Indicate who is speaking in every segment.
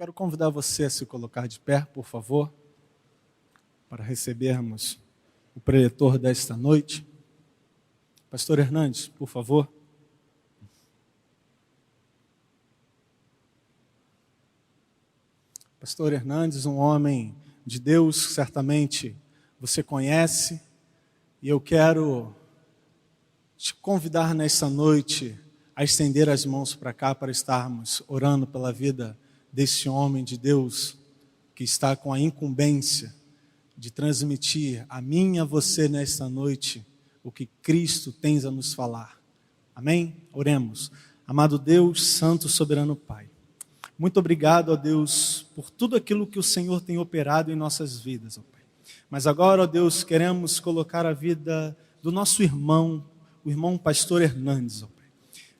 Speaker 1: Quero convidar você a se colocar de pé, por favor, para recebermos o preletor desta noite. Pastor Hernandes, por favor. Pastor Hernandes, um homem de Deus, certamente você conhece, e eu quero te convidar nesta noite a estender as mãos para cá, para estarmos orando pela vida desse homem de Deus, que está com a incumbência de transmitir a mim e a você nesta noite o que Cristo tem a nos falar. Amém? Oremos. Amado Deus, Santo, Soberano Pai, muito obrigado, ó Deus, por tudo aquilo que o Senhor tem operado em nossas vidas, ó Pai. Mas agora, ó Deus, queremos colocar a vida do nosso irmão, o irmão Pastor Hernandes, ó Pai.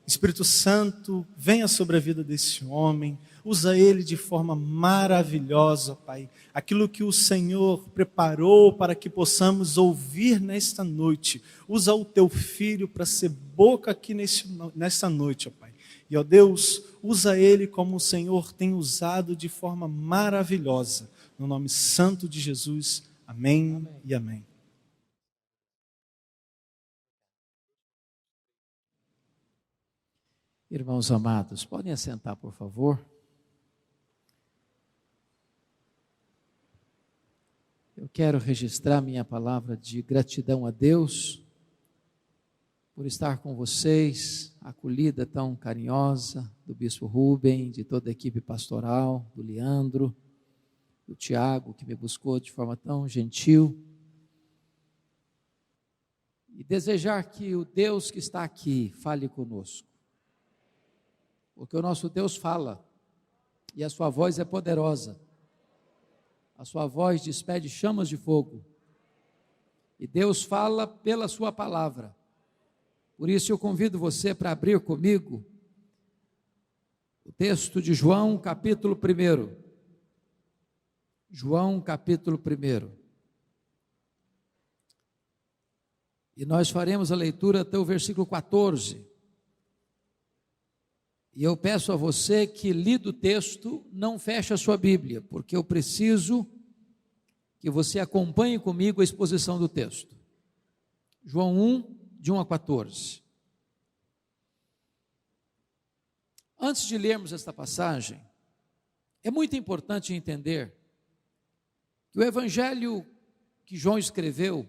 Speaker 1: Espírito Santo, venha sobre a vida desse homem, usa ele de forma maravilhosa, Pai. Aquilo que o Senhor preparou para que possamos ouvir nesta noite. Usa o teu filho para ser boca aqui nesta noite, ó Pai. E, ó Deus, usa ele como o Senhor tem usado de forma maravilhosa. No nome santo de Jesus, amém e amém.
Speaker 2: Irmãos amados, podem assentar, por favor. Eu quero registrar minha palavra de gratidão a Deus por estar com vocês, a acolhida tão carinhosa do Bispo Rubem, de toda a equipe pastoral, do Leandro, do Tiago, que me buscou de forma tão gentil. E desejar que o Deus que está aqui fale conosco. Porque o nosso Deus fala, e a sua voz é poderosa. A sua voz despede chamas de fogo. E Deus fala pela sua palavra. Por isso eu convido você para abrir comigo o texto de João, capítulo 1. João, capítulo 1. E nós faremos a leitura até o versículo 14. E eu peço a você que, lido o texto, não feche a sua Bíblia, porque eu preciso que você acompanhe comigo a exposição do texto. João 1, de 1 a 14. Antes de lermos esta passagem, é muito importante entender que o evangelho que João escreveu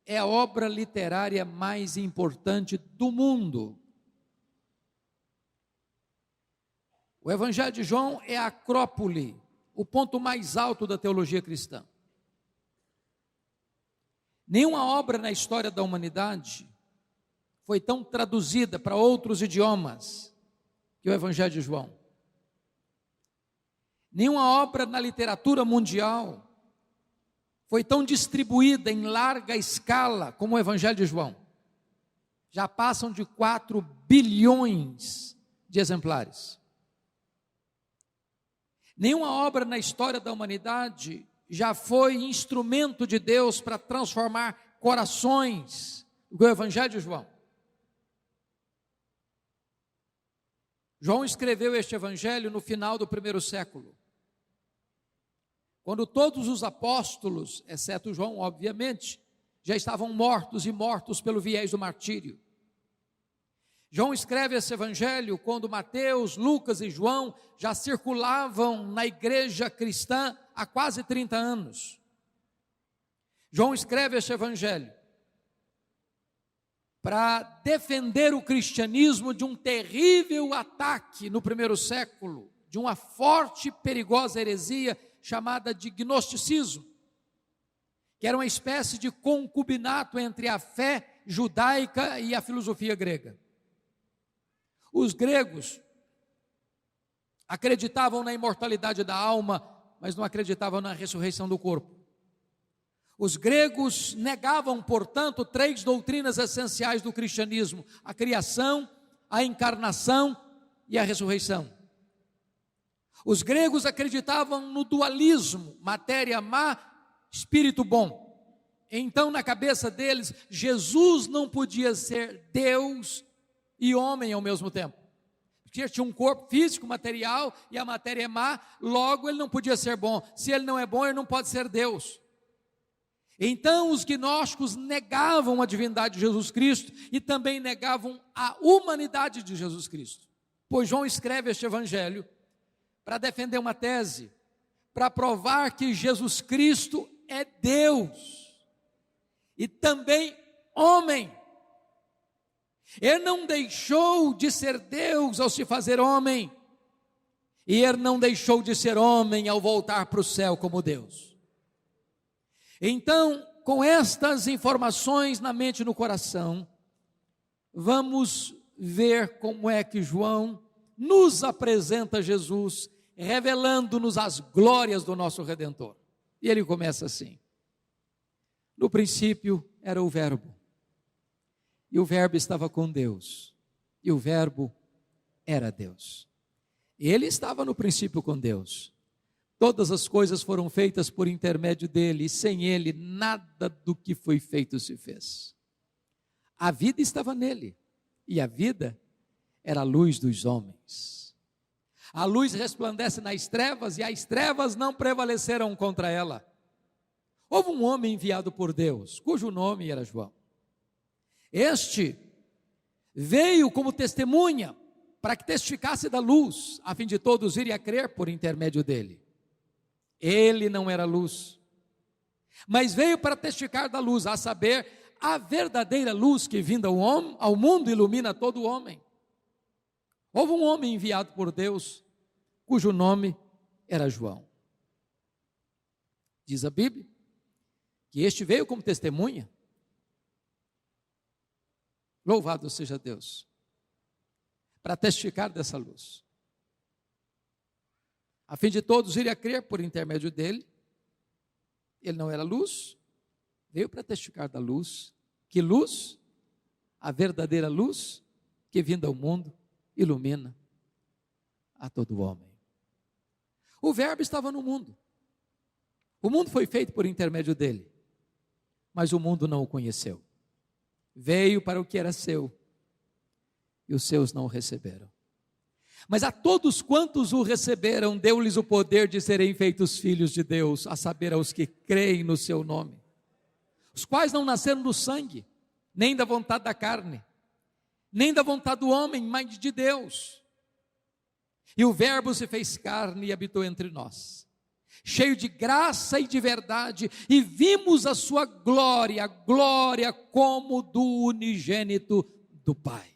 Speaker 2: é a obra literária mais importante do mundo. O Evangelho de João é a acrópole, o ponto mais alto da teologia cristã. Nenhuma obra na história da humanidade foi tão traduzida para outros idiomas que o Evangelho de João. Nenhuma obra na literatura mundial foi tão distribuída em larga escala como o Evangelho de João. Já passam de 4 bilhões de exemplares. Nenhuma obra na história da humanidade já foi instrumento de Deus para transformar corações do que o Evangelho de João. João escreveu este Evangelho no final do 1º século, quando todos os apóstolos, exceto João, obviamente, já estavam mortos e mortos pelo viés do martírio. João escreve esse evangelho quando Mateus, Lucas e João já circulavam na igreja cristã há quase 30 anos. João escreve esse evangelho para defender o cristianismo de um terrível ataque no 1º século, de uma forte e perigosa heresia chamada de gnosticismo, que era uma espécie de concubinato entre a fé judaica e a filosofia grega. Os gregos acreditavam na imortalidade da alma, mas não acreditavam na ressurreição do corpo. Os gregos negavam, portanto, 3 doutrinas essenciais do cristianismo: a criação, a encarnação e a ressurreição. Os gregos acreditavam no dualismo, matéria má, espírito bom. Então, na cabeça deles, Jesus não podia ser Deus e homem ao mesmo tempo, porque tinha um corpo físico, material, e a matéria é má, logo ele não podia ser bom. Se ele não é bom, ele não pode ser Deus. Então os gnósticos negavam a divindade de Jesus Cristo e também negavam a humanidade de Jesus Cristo. Pois João escreve este evangelho para defender uma tese, para provar que Jesus Cristo é Deus e também homem. Ele não deixou de ser Deus ao se fazer homem, e ele não deixou de ser homem ao voltar para o céu como Deus. Então, com estas informações na mente e no coração, vamos ver como é que João nos apresenta Jesus, revelando-nos as glórias do nosso Redentor. E ele começa assim: no princípio era o Verbo, e o Verbo estava com Deus, e o Verbo era Deus. Ele estava no princípio com Deus. Todas as coisas foram feitas por intermédio dele, e sem ele nada do que foi feito se fez. A vida estava nele, e a vida era a luz dos homens. A luz resplandece nas trevas, e as trevas não prevaleceram contra ela. Houve um homem enviado por Deus, cujo nome era João. Este veio como testemunha, para que testificasse da luz, a fim de todos irem a crer por intermédio dele. Ele não era luz, mas veio para testificar da luz, a saber, a verdadeira luz que vinda ao mundo ilumina todo homem. Houve um homem enviado por Deus, cujo nome era João. Diz a Bíblia que este veio como testemunha. Louvado seja Deus, para testificar dessa luz, a fim de todos irem a crer por intermédio dele. Ele não era luz, veio para testificar da luz. Que luz? A verdadeira luz que vinda ao mundo ilumina a todo homem. O Verbo estava no mundo. O mundo foi feito por intermédio dele, mas o mundo não o conheceu. Veio para o que era seu, e os seus não o receberam. Mas a todos quantos o receberam, deu-lhes o poder de serem feitos filhos de Deus, a saber, aos que creem no seu nome, os quais não nasceram do sangue, nem da vontade da carne, nem da vontade do homem, mas de Deus. E o Verbo se fez carne e habitou entre nós, cheio de graça e de verdade, e vimos a sua glória, glória como do unigênito do Pai.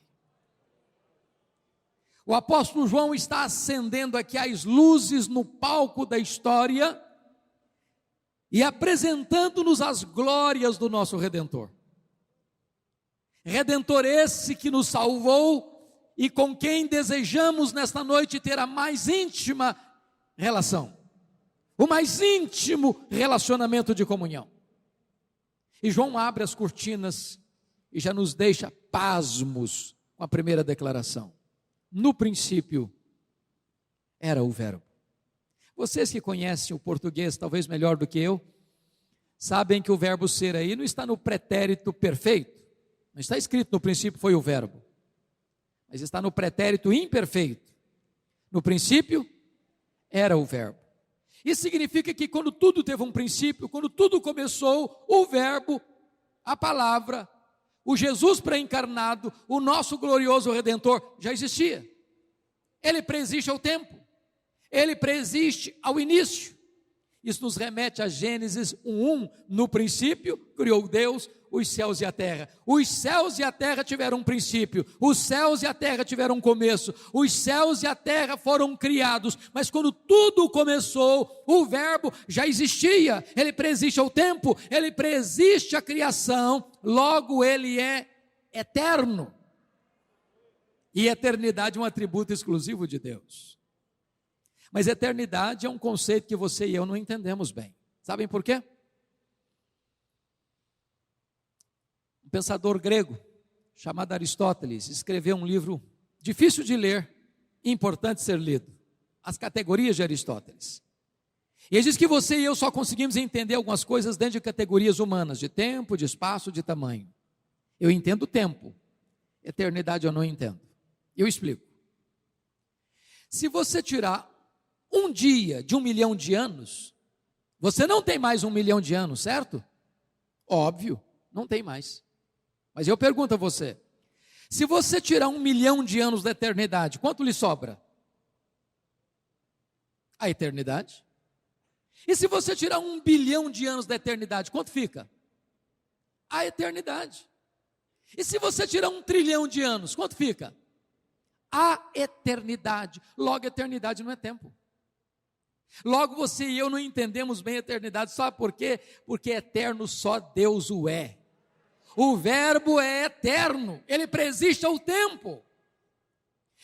Speaker 2: O apóstolo João está acendendo aqui as luzes no palco da história e apresentando-nos as glórias do nosso Redentor. Redentor esse que nos salvou e com quem desejamos nesta noite ter a mais íntima relação, o mais íntimo relacionamento de comunhão. E João abre as cortinas e já nos deixa pasmos com a primeira declaração. No princípio era o Verbo. Vocês que conhecem o português talvez melhor do que eu, sabem que o verbo ser aí não está no pretérito perfeito, não está escrito no princípio foi o Verbo, mas está no pretérito imperfeito. No princípio era o Verbo. Isso significa que quando tudo teve um princípio, quando tudo começou, o Verbo, a palavra, o Jesus pré-encarnado, o nosso glorioso Redentor, já existia. Ele preexiste ao tempo, ele preexiste ao início. Isso nos remete a Gênesis 1:1. No princípio criou Deus os céus e a terra. Os céus e a terra tiveram um princípio, os céus e a terra tiveram um começo, os céus e a terra foram criados, mas quando tudo começou, o Verbo já existia, ele preexiste ao tempo, ele preexiste à criação, logo ele é eterno, e eternidade é um atributo exclusivo de Deus. Mas eternidade é um conceito que você e eu não entendemos bem. Sabem por quê? Um pensador grego chamado Aristóteles escreveu um livro difícil de ler e importante ser lido, As Categorias de Aristóteles. E ele diz que você e eu só conseguimos entender algumas coisas dentro de categorias humanas, de tempo, de espaço, de tamanho. Eu entendo tempo, eternidade eu não entendo. Eu explico. Se você tirar um dia de 1 milhão de anos, você não tem mais 1 milhão de anos, certo? Óbvio, não tem mais. Mas eu pergunto a você, se você tirar 1 milhão de anos da eternidade, quanto lhe sobra? A eternidade. E se você tirar 1 bilhão de anos da eternidade, quanto fica? A eternidade. E se você tirar 1 trilhão de anos, quanto fica? A eternidade. Logo, a eternidade não é tempo. Logo, você e eu não entendemos bem a eternidade. Sabe por quê? Porque eterno só Deus o é. O verbo é eterno, ele preexiste ao tempo.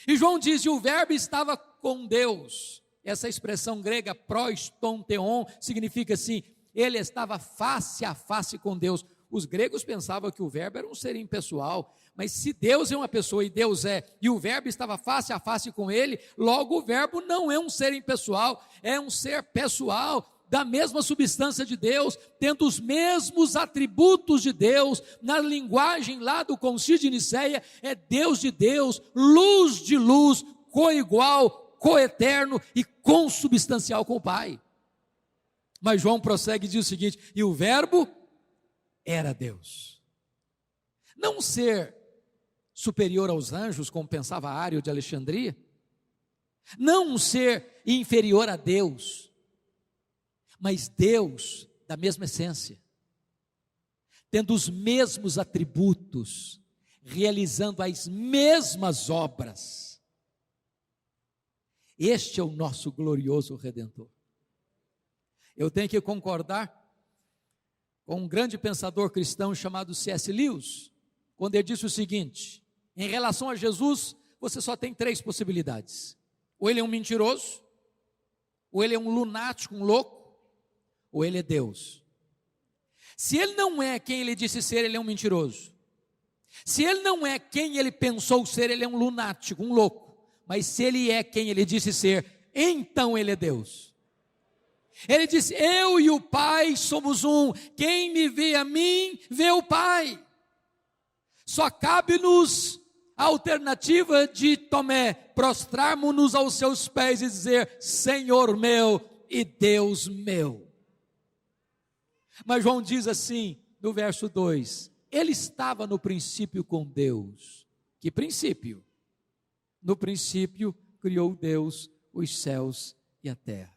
Speaker 2: E João diz que o verbo estava com Deus. Essa expressão grega, proston theon, significa assim, ele estava face a face com Deus. Os gregos pensavam que o verbo era um ser impessoal, mas se Deus é uma pessoa e Deus é, e o verbo estava face a face com ele, logo o verbo não é um ser impessoal, é um ser pessoal, da mesma substância de Deus, tendo os mesmos atributos de Deus. Na linguagem lá do Concílio de Nicéia, é Deus de Deus, luz de luz, coigual, coeterno e consubstancial com o Pai. Mas João prossegue e diz o seguinte: e o verbo era Deus. Não um ser superior aos anjos, como pensava Ário de Alexandria, não um ser inferior a Deus, mas Deus da mesma essência, tendo os mesmos atributos, realizando as mesmas obras. Este é o nosso glorioso Redentor. Eu tenho que concordar com um grande pensador cristão chamado C.S. Lewis, quando ele disse o seguinte: em relação a Jesus, você só tem 3 possibilidades: ou ele é um mentiroso, ou ele é um lunático, um louco, ou ele é Deus. Se ele não é quem ele disse ser, ele é um mentiroso. Se ele não é quem ele pensou ser, ele é um lunático, um louco. Mas se ele é quem ele disse ser, então ele é Deus. Ele disse: eu e o Pai somos um, quem me vê a mim, vê o Pai. Só cabe-nos a alternativa de Tomé, prostrarmos-nos aos seus pés e dizer: Senhor meu e Deus meu. Mas João diz assim, no verso 2, ele estava no princípio com Deus. Que princípio? No princípio criou Deus os céus e a terra.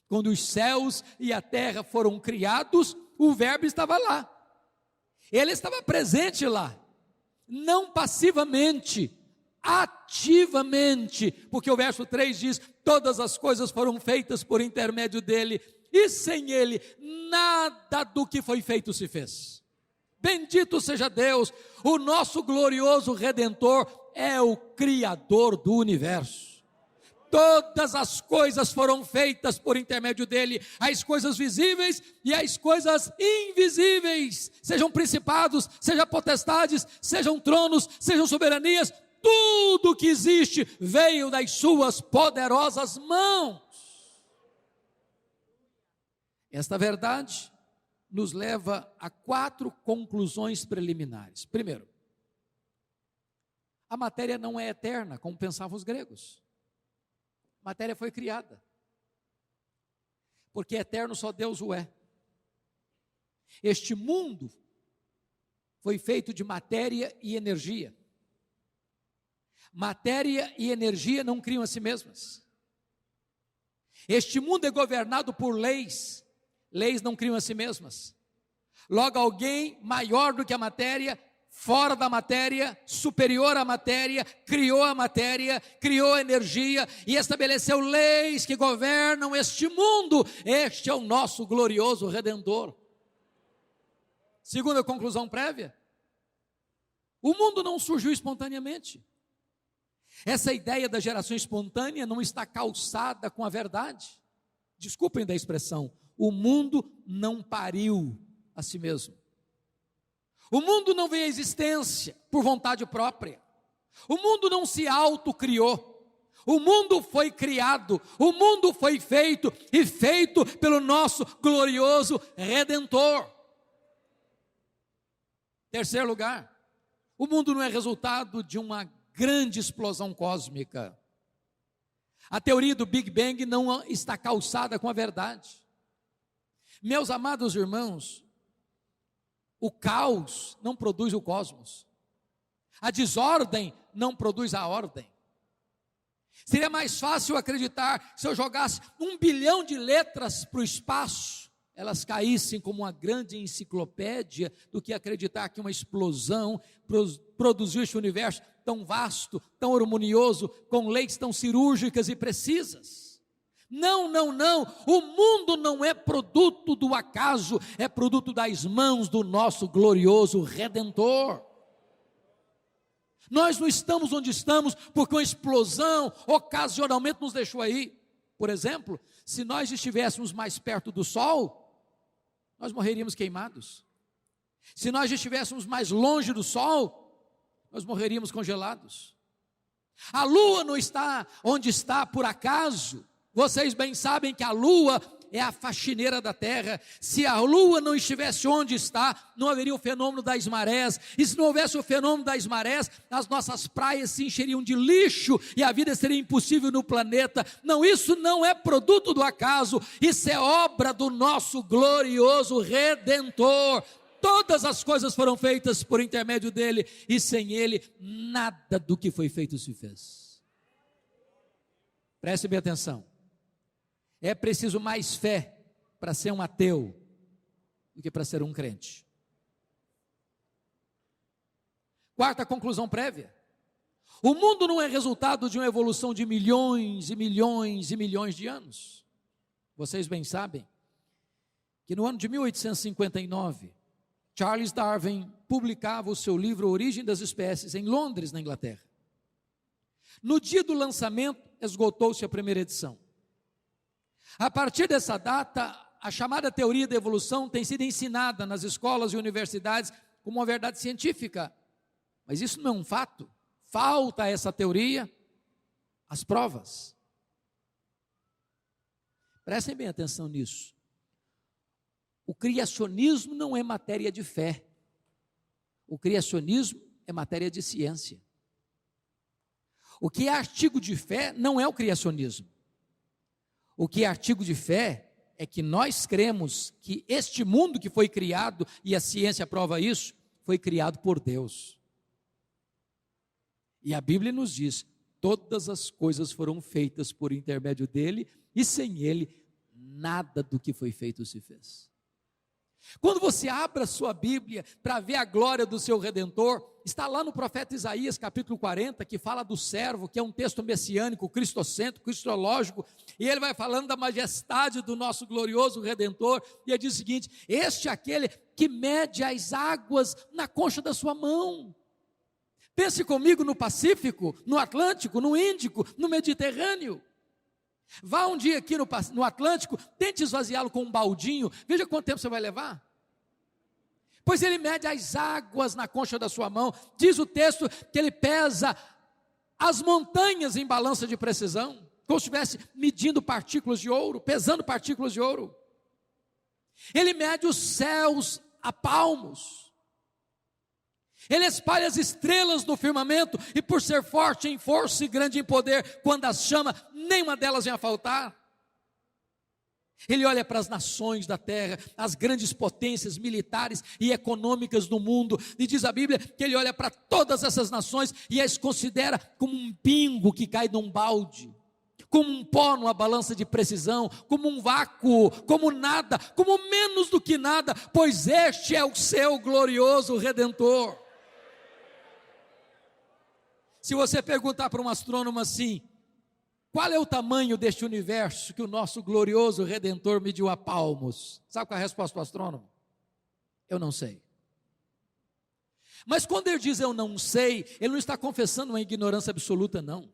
Speaker 2: Quando os céus e a terra foram criados, o verbo estava lá. Ele estava presente lá, não passivamente, ativamente, porque o verso 3 diz: todas as coisas foram feitas por intermédio dele, e sem ele, nada do que foi feito se fez. Bendito seja Deus, o nosso glorioso Redentor é o Criador do universo. Todas as coisas foram feitas por intermédio dele, as coisas visíveis e as coisas invisíveis, sejam principados, sejam potestades, sejam tronos, sejam soberanias, tudo que existe veio das suas poderosas mãos. Esta verdade nos leva a 4 conclusões preliminares. Primeiro, a matéria não é eterna, como pensavam os gregos. A matéria foi criada, porque eterno só Deus o é. Este mundo foi feito de matéria e energia. Matéria e energia não criam a si mesmas. Este mundo é governado por leis. Leis não criam a si mesmas. Logo, alguém maior do que a matéria, fora da matéria, superior à matéria, criou a energia e estabeleceu leis que governam este mundo. Este é o nosso glorioso Redentor. Segunda conclusão prévia: o mundo não surgiu espontaneamente. Essa ideia da geração espontânea não está calçada com a verdade. Desculpem da expressão, o mundo não pariu a si mesmo. O mundo não veio à existência por vontade própria. O mundo não se autocriou. O mundo foi criado, o mundo foi feito e feito pelo nosso glorioso Redentor. Terceiro lugar, o mundo não é resultado de uma grande explosão cósmica. A teoria do Big Bang não está calçada com a verdade. Meus amados irmãos, o caos não produz o cosmos. A desordem não produz a ordem. Seria mais fácil acreditar se eu jogasse 1 bilhão de letras para o espaço, elas caíssem como uma grande enciclopédia, do que acreditar que uma explosão produziu este universo tão vasto, tão harmonioso, com leis tão cirúrgicas e precisas. Não, não, não, o mundo não é produto do acaso, é produto das mãos do nosso glorioso Redentor. Nós não estamos onde estamos porque uma explosão ocasionalmente nos deixou aí. Por exemplo, se nós estivéssemos mais perto do Sol, nós morreríamos queimados. Se nós estivéssemos mais longe do Sol, nós morreríamos congelados. A Lua não está onde está por acaso. Vocês bem sabem que a Lua é a faxineira da terra. Se a Lua não estivesse onde está, não haveria o fenômeno das marés. E se não houvesse o fenômeno das marés, as nossas praias se encheriam de lixo e a vida seria impossível no planeta. Não, isso não é produto do acaso, isso é obra do nosso glorioso Redentor. Todas as coisas foram feitas por intermédio dele, e sem ele nada do que foi feito se fez. Preste bem atenção. É preciso mais fé para ser um ateu do que para ser um crente. Quarta conclusão prévia: o mundo não é resultado de uma evolução de milhões e milhões e milhões de anos. Vocês bem sabem que no ano de 1859, Charles Darwin publicava o seu livro Origem das Espécies em Londres, na Inglaterra. No dia do lançamento, esgotou-se a primeira edição. A partir dessa data, a chamada teoria da evolução tem sido ensinada nas escolas e universidades como uma verdade científica. Mas isso não é um fato. Falta a essa teoria as provas. Prestem bem atenção nisso. O criacionismo não é matéria de fé. O criacionismo é matéria de ciência. O que é artigo de fé não é o criacionismo. O que é artigo de fé é que nós cremos que este mundo que foi criado, e a ciência prova isso, foi criado por Deus. E a Bíblia nos diz: todas as coisas foram feitas por intermédio dele, e sem ele, nada do que foi feito se fez. Quando você abre a sua Bíblia para ver a glória do seu Redentor, está lá no profeta Isaías capítulo 40, que fala do servo, que é um texto messiânico, cristocêntrico, cristológico, e ele vai falando da majestade do nosso glorioso Redentor, e ele diz o seguinte: este é aquele que mede as águas na concha da sua mão. Pense comigo no Pacífico, no Atlântico, no Índico, no Mediterrâneo. Vá um dia aqui no Atlântico, tente esvaziá-lo com um baldinho, veja quanto tempo você vai levar. Pois ele mede as águas na concha da sua mão. Diz o texto que ele pesa as montanhas em balança de precisão, como se estivesse medindo partículas de ouro, pesando partículas de ouro. Ele mede os céus a palmos. Ele espalha as estrelas no firmamento, e por ser forte em força e grande em poder, quando as chama, nenhuma delas vem a faltar. Ele olha para as nações da terra, as grandes potências militares e econômicas do mundo, e diz a Bíblia que ele olha para todas essas nações e as considera como um pingo que cai num balde, como um pó numa balança de precisão, como um vácuo, como nada, como menos do que nada, pois este é o seu glorioso Redentor. Se você perguntar para um astrônomo assim: qual é o tamanho deste universo que o nosso glorioso Redentor mediu a palmos? Sabe qual é a resposta do astrônomo? Eu não sei. Mas quando ele diz eu não sei, ele não está confessando uma ignorância absoluta, não.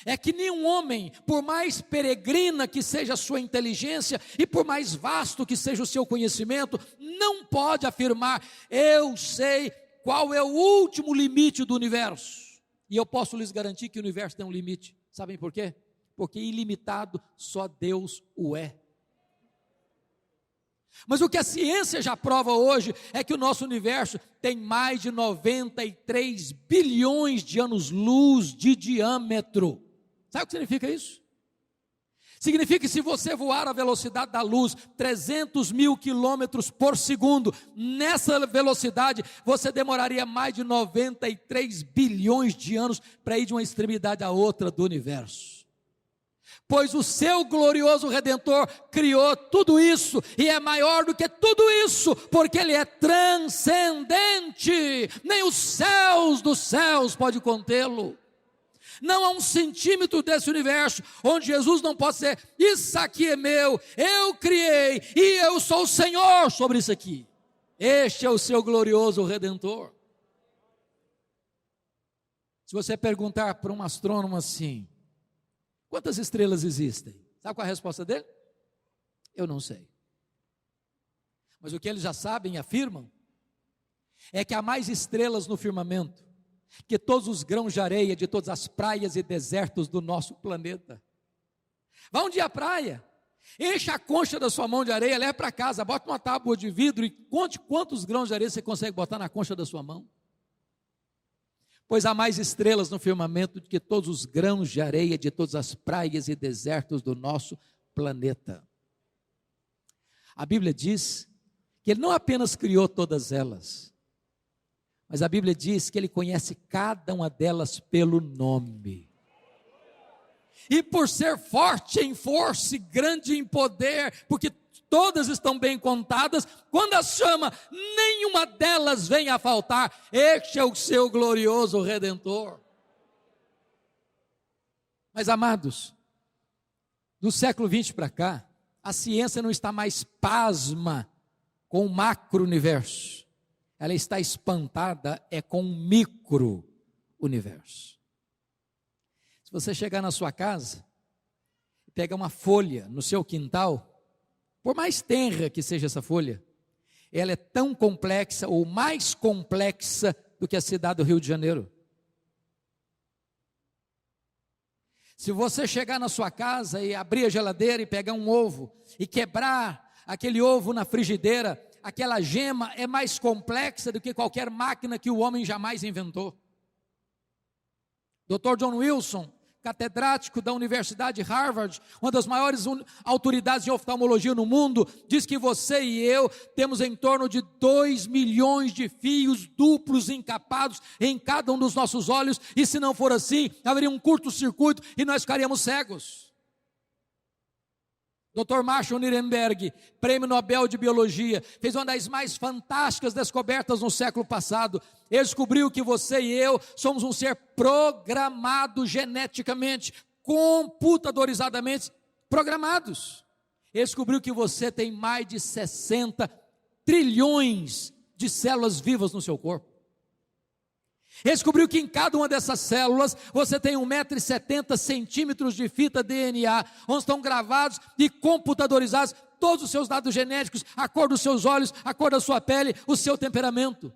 Speaker 2: É que nenhum homem, por mais peregrina que seja a sua inteligência e por mais vasto que seja o seu conhecimento, não pode afirmar: eu sei qual é o último limite do universo. E eu posso lhes garantir que o universo tem um limite. Sabem por quê? Porque ilimitado só Deus o é. Mas o que a ciência já prova hoje é que o nosso universo tem mais de 93 bilhões de anos-luz de diâmetro. Sabe o que significa isso? Significa que se você voar à velocidade da luz, 300 mil quilômetros por segundo, nessa velocidade, você demoraria mais de 93 bilhões de anos para ir de uma extremidade à outra do universo. Pois o seu glorioso Redentor criou tudo isso, e é maior do que tudo isso, porque Ele é transcendente, nem os céus dos céus pode contê-lo. Não há um centímetro desse universo onde Jesus não pode dizer: isso aqui é meu, eu criei e eu sou o Senhor sobre isso aqui. Este é o seu glorioso Redentor. Se você perguntar para um astrônomo assim: quantas estrelas existem? Sabe qual é a resposta dele? Eu não sei. Mas o que eles já sabem e afirmam é que há mais estrelas no firmamento que todos os grãos de areia de todas as praias e desertos do nosso planeta. Vá um dia à praia, enche a concha da sua mão de areia, leve para casa, bota uma tábua de vidro e conte quantos grãos de areia você consegue botar na concha da sua mão. Pois há mais estrelas no firmamento do que todos os grãos de areia de todas as praias e desertos do nosso planeta. A Bíblia diz que Ele não apenas criou todas elas, mas a Bíblia diz que Ele conhece cada uma delas pelo nome. E por ser forte em força e grande em poder, porque todas estão bem contadas, quando as chama, nenhuma delas vem a faltar. Este é o seu glorioso Redentor. Mas amados, do século 20 para cá, a ciência não está mais pasma com o macro-universo. Ela está espantada com um micro-universo. Se você chegar na sua casa, pegar uma folha no seu quintal, por mais tenra que seja essa folha, ela é tão complexa ou mais complexa do que a cidade do Rio de Janeiro. Se você chegar na sua casa e abrir a geladeira e pegar um ovo e quebrar aquele ovo na frigideira, aquela gema é mais complexa do que qualquer máquina que o homem jamais inventou. Dr. John Wilson, catedrático da Universidade de Harvard, uma das maiores autoridades de oftalmologia no mundo, diz que você e eu temos em torno de 2 milhões de fios duplos encapados em cada um dos nossos olhos, e se não for assim, haveria um curto-circuito e nós ficaríamos cegos. Dr. Marshall Nirenberg, prêmio Nobel de Biologia, fez uma das mais fantásticas descobertas no século passado. Ele descobriu que você e eu somos um ser programado geneticamente, computadorizadamente programados. Ele descobriu que você tem mais de 60 trilhões de células vivas no seu corpo. Ele descobriu que em cada uma dessas células você tem 1,70 m de fita DNA, onde estão gravados e computadorizados todos os seus dados genéticos, a cor dos seus olhos, a cor da sua pele, o seu temperamento.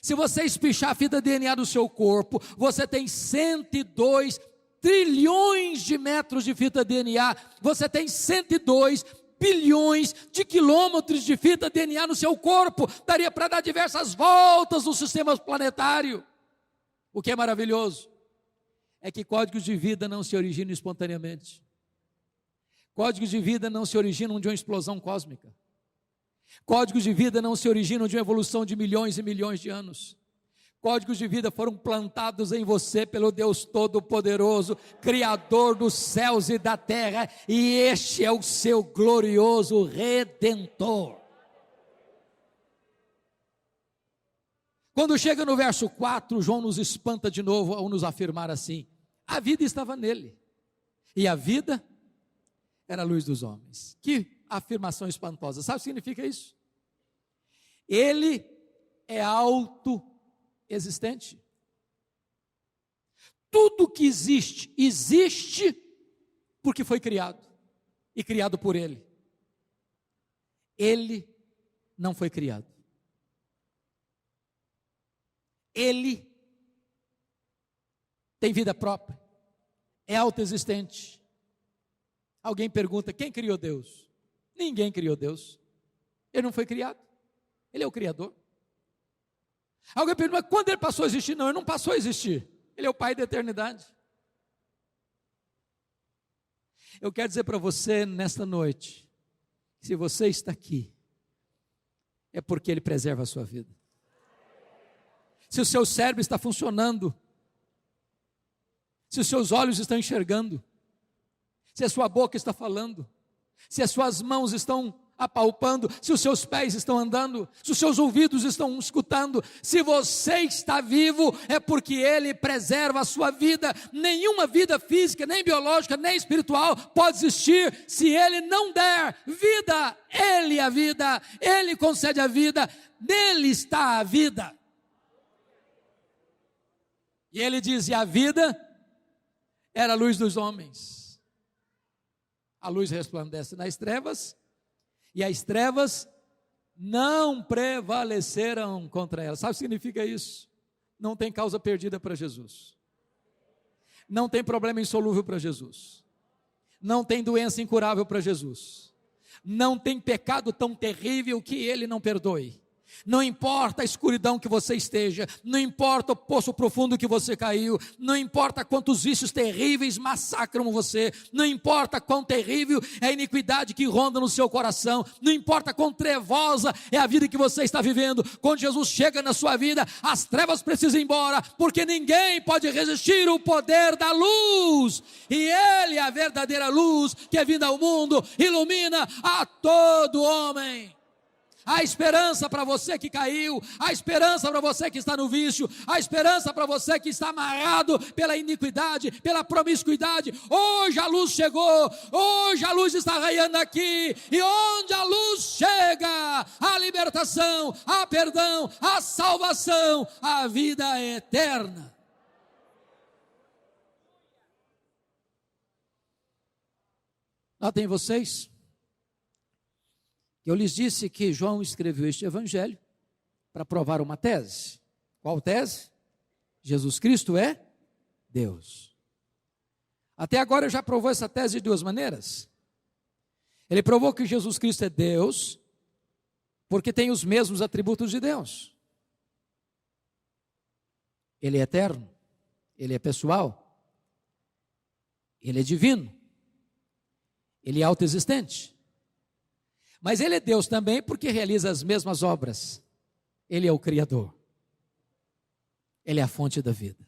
Speaker 2: Se você espichar a fita DNA do seu corpo, você tem 102 trilhões de metros de fita DNA, você tem 102 bilhões de quilômetros de fita DNA no seu corpo, daria para dar diversas voltas no sistema planetário. O que é maravilhoso é que códigos de vida não se originam espontaneamente. Códigos de vida não se originam de uma explosão cósmica. Códigos de vida não se originam de uma evolução de milhões e milhões de anos. Códigos de vida foram plantados em você pelo Deus Todo-Poderoso, Criador dos céus e da terra, e este é o seu glorioso Redentor. Quando chega no verso 4, João nos espanta de novo ao nos afirmar assim: a vida estava nele, e a vida era a luz dos homens. Que afirmação espantosa. Sabe o que significa isso? Ele é autoexistente. Tudo que existe, existe porque foi criado, e criado por ele. Ele não foi criado. Ele tem vida própria, é autoexistente. Alguém pergunta: quem criou Deus? Ninguém criou Deus, ele não foi criado, ele é o Criador. Alguém pergunta: mas quando ele passou a existir? Não, ele não passou a existir, ele é o Pai da eternidade. Eu quero dizer para você nesta noite, se você está aqui, é porque Ele preserva a sua vida. Se o seu cérebro está funcionando, se os seus olhos estão enxergando, se a sua boca está falando, se as suas mãos estão apalpando, se os seus pés estão andando, se os seus ouvidos estão escutando, se você está vivo, é porque Ele preserva a sua vida. Nenhuma vida física, nem biológica, nem espiritual pode existir se Ele não der vida. Ele é a vida, Ele concede a vida, nele está a vida. E Ele diz, e a vida era a luz dos homens. A luz resplandece nas trevas, e as trevas não prevaleceram contra ela. Sabe o que significa isso? Não tem causa perdida para Jesus. Não tem problema insolúvel para Jesus. Não tem doença incurável para Jesus. Não tem pecado tão terrível que Ele não perdoe. Não importa a escuridão que você esteja, não importa o poço profundo que você caiu, não importa quantos vícios terríveis massacram você, não importa quão terrível é a iniquidade que ronda no seu coração, não importa quão trevosa é a vida que você está vivendo. Quando Jesus chega na sua vida, as trevas precisam ir embora, porque ninguém pode resistir ao poder da luz, e Ele é a verdadeira luz que é vinda ao mundo, ilumina a todo homem. Há esperança para você que caiu, há esperança para você que está no vício, há esperança para você que está amarrado pela iniquidade, pela promiscuidade. Hoje a luz chegou, hoje a luz está raiando aqui, e onde a luz chega, a libertação, a perdão, a salvação, a vida eterna. Notem vocês, eu lhes disse que João escreveu este evangelho para provar uma tese. Qual tese? Jesus Cristo é Deus. Até agora já provou essa tese de duas maneiras. Ele provou que Jesus Cristo é Deus, porque tem os mesmos atributos de Deus. Ele é eterno, Ele é pessoal, Ele é divino, Ele é autoexistente. Mas Ele é Deus também porque realiza as mesmas obras. Ele é o Criador. Ele é a fonte da vida.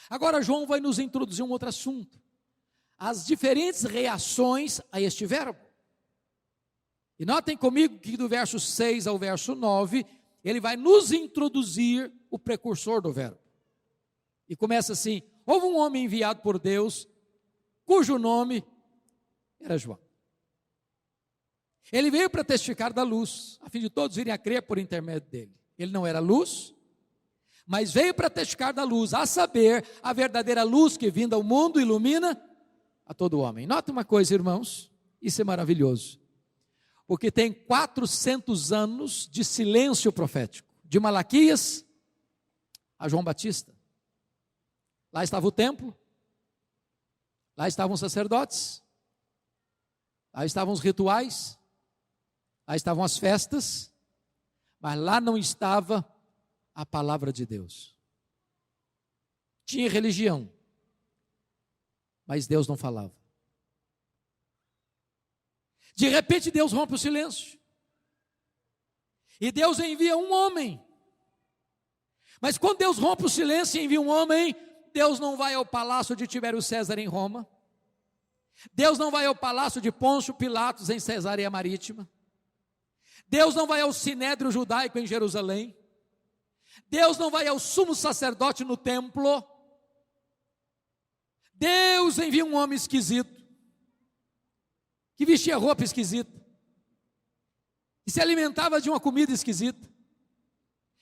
Speaker 2: Agora João vai nos introduzir um outro assunto. As diferentes reações a este verbo. E notem comigo que do verso 6 ao verso 9, ele vai nos introduzir o precursor do verbo. E começa assim: houve um homem enviado por Deus, cujo nome era João. Ele veio para testificar da luz, a fim de todos virem a crer por intermédio dele. Ele não era luz, mas veio para testificar da luz, a saber, a verdadeira luz que vinda ao mundo ilumina a todo homem. Nota uma coisa, irmãos, isso é maravilhoso, porque tem 400 anos de silêncio profético, de Malaquias a João Batista. Lá estava o templo, lá estavam os sacerdotes, lá estavam os rituais, lá estavam as festas, mas lá não estava a palavra de Deus. Tinha religião, mas Deus não falava. De repente Deus rompe o silêncio, e Deus envia um homem. Mas quando Deus rompe o silêncio e envia um homem, Deus não vai ao palácio de Tibério César em Roma, Deus não vai ao palácio de Pôncio Pilatos em Cesareia Marítima, Deus não vai ao sinédrio judaico em Jerusalém, Deus não vai ao sumo sacerdote no templo. Deus envia um homem esquisito, que vestia roupa esquisita, que se alimentava de uma comida esquisita,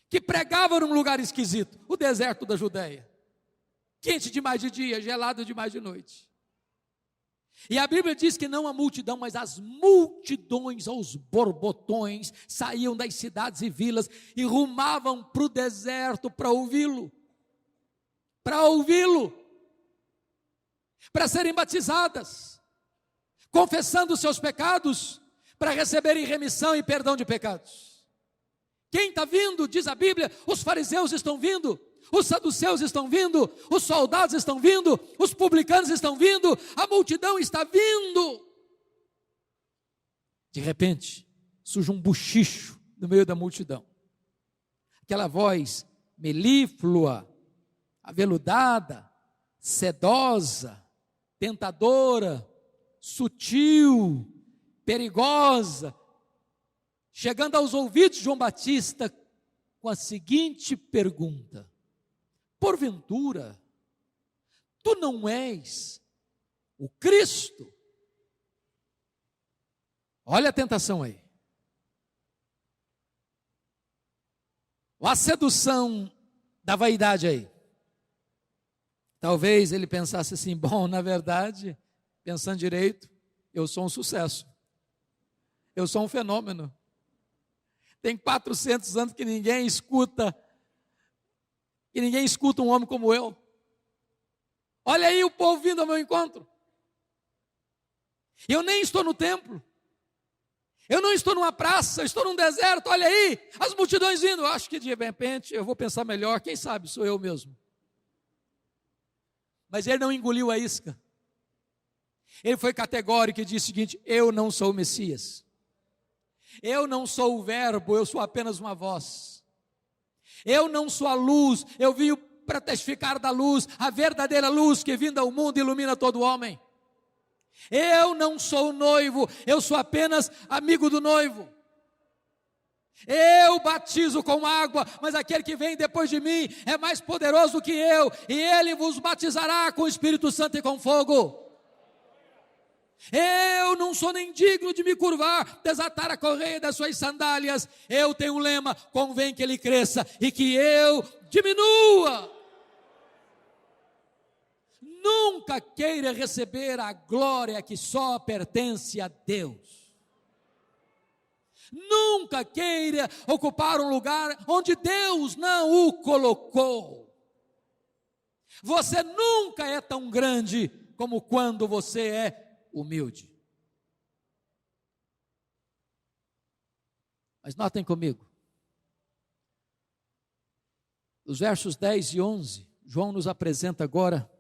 Speaker 2: que pregava num lugar esquisito, o deserto da Judéia, quente demais de dia, gelado demais de noite. E a Bíblia diz que não a multidão, mas as multidões, aos borbotões, saíam das cidades e vilas e rumavam para o deserto para ouvi-lo, para serem batizadas, confessando os seus pecados, para receberem remissão e perdão de pecados. Quem está vindo, diz a Bíblia, os fariseus estão vindo, os saduceus estão vindo, os soldados estão vindo, os publicanos estão vindo, a multidão está vindo. De repente, surge um bochicho no meio da multidão. Aquela voz melíflua, aveludada, sedosa, tentadora, sutil, perigosa, chegando aos ouvidos de João Batista com a seguinte pergunta: porventura, tu não és o Cristo? Olha a tentação aí. Olha a sedução da vaidade aí. Talvez ele pensasse assim: bom, na verdade, pensando direito, eu sou um sucesso. Eu sou um fenômeno. Tem 400 anos que ninguém escuta um homem como eu. Olha aí o povo vindo ao meu encontro. Eu nem estou no templo. Eu não estou numa praça, eu estou num deserto. Olha aí, as multidões vindo. Eu acho que de repente eu vou pensar melhor. Quem sabe sou eu mesmo. Mas ele não engoliu a isca. Ele foi categórico e disse o seguinte: eu não sou o Messias. Eu não sou o verbo, eu sou apenas uma voz. Eu não sou a luz, eu vim para testificar da luz, a verdadeira luz que vinda ao mundo ilumina todo homem. Eu não sou o noivo, eu sou apenas amigo do noivo. Eu batizo com água, mas aquele que vem depois de mim é mais poderoso que eu, e ele vos batizará com o Espírito Santo e com fogo. Eu não sou nem digno de me curvar, desatar a correia das suas sandálias. Eu tenho um lema: convém que ele cresça e que eu diminua. Nunca queira receber a glória que só pertence a Deus. Nunca queira ocupar um lugar onde Deus não o colocou. Você nunca é tão grande como quando você é humilde. Mas notem comigo, os versos 10 e 11, João nos apresenta agora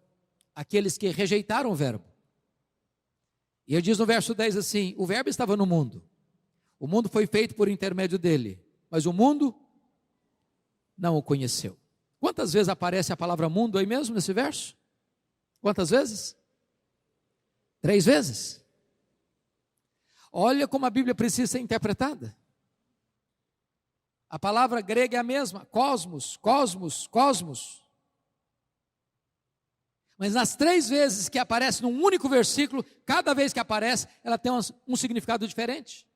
Speaker 2: aqueles que rejeitaram o verbo. E ele diz no verso 10 assim: o verbo estava no mundo, o mundo foi feito por intermédio dele, mas o mundo não o conheceu. Quantas vezes aparece a palavra mundo aí mesmo nesse verso? Quantas vezes? 3 vezes. Olha como a Bíblia precisa ser interpretada. A palavra grega é a mesma, cosmos, cosmos, cosmos. Mas nas 3 vezes que aparece num único versículo, cada vez que aparece, ela tem um significado diferente.